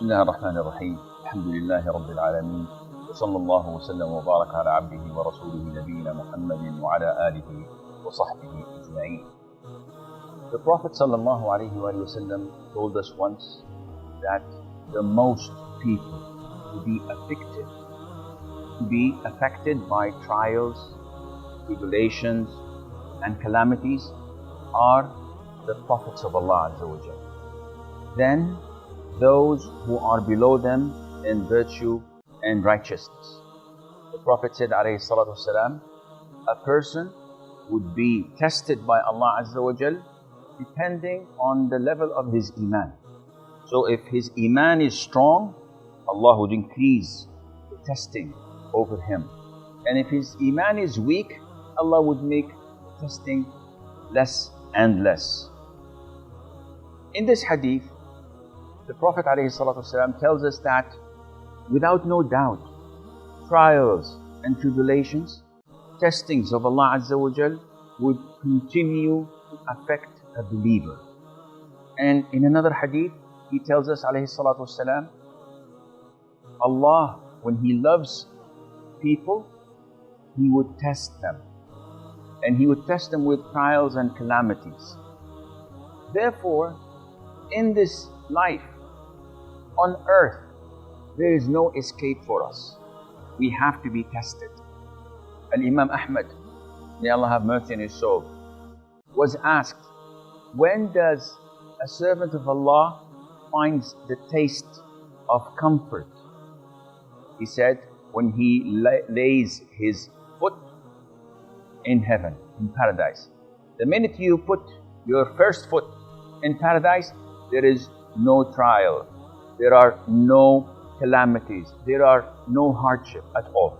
بسم الله الرحمن الرحيم الحمد لله رب العالمين وصلى الله وسلم وبارك على عبده ورسوله نبينا محمد وعلى آله وصحبه أجمعين. The Prophet sallallahu alaihi wasallam told us once that the most people to be affected by trials, tribulations and calamities are the prophets of Allah Azza wa Jal. Then those who are below them in virtue and righteousness. The Prophet said alayhi salatu wasalam, a person would be tested by Allah Azza wa Jal depending on the level of his iman. So if his iman is strong, Allah would increase the testing over him. And if his iman is weak, Allah would make testing less and less. In this hadith, the Prophet ﷺ tells us that without no doubt, trials and tribulations, testings of Allah Azza wa Jal would continue to affect a believer. And in another hadith, he tells us ﷺ, Allah, when He loves people, He would test them. And He would test them with trials and calamities. Therefore, in this life, on earth, there is no escape for us. We have to be tested. Imam Ahmed, may Allah have mercy on his soul, was asked, when does a servant of Allah finds the taste of comfort? He said, when he lays his foot in heaven, in paradise. The minute you put your first foot in paradise, there is no trial. There are no calamities. There are no hardship at all.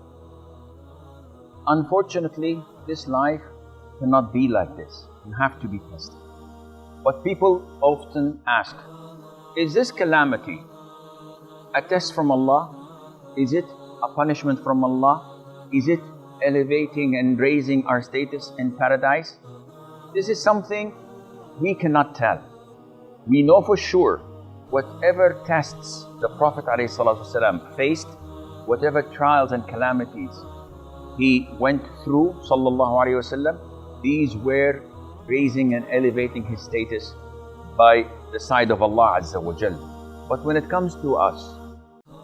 Unfortunately, this life cannot be like this. You have to be tested. But people often ask, is this calamity a test from Allah? Is it a punishment from Allah? Is it elevating and raising our status in paradise? This is something we cannot tell. We know for sure whatever tests the Prophet ﷺ faced, whatever trials and calamities he went through, these were raising and elevating his status by the side of Allah Azza wa Jal. But when it comes to us,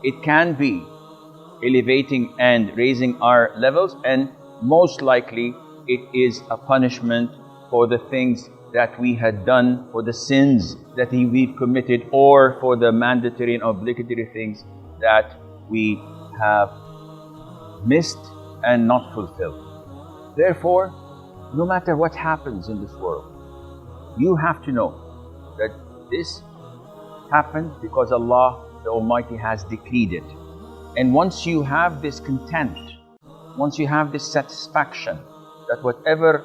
it can be elevating and raising our levels, and most likely it is a punishment for the things that we had done, for the sins that we've committed, or for the mandatory and obligatory things that we have missed and not fulfilled. Therefore, no matter what happens in this world, you have to know that this happened because Allah the Almighty has decreed it. And once you have this content, once you have this satisfaction that whatever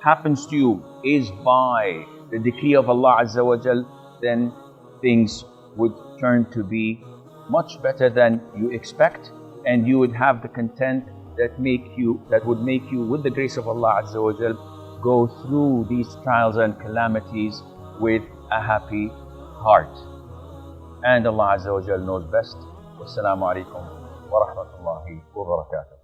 happens to you is by the decree of Allah Azza wa Jal, then things would turn to be much better than you expect, and you would have the content that would make you, with the grace of Allah Azza wa Jal, go through these trials and calamities with a happy heart. And Allah Azza wa Jal knows best. Wassalamu alaikum wa rahmatullahi wa barakatuh.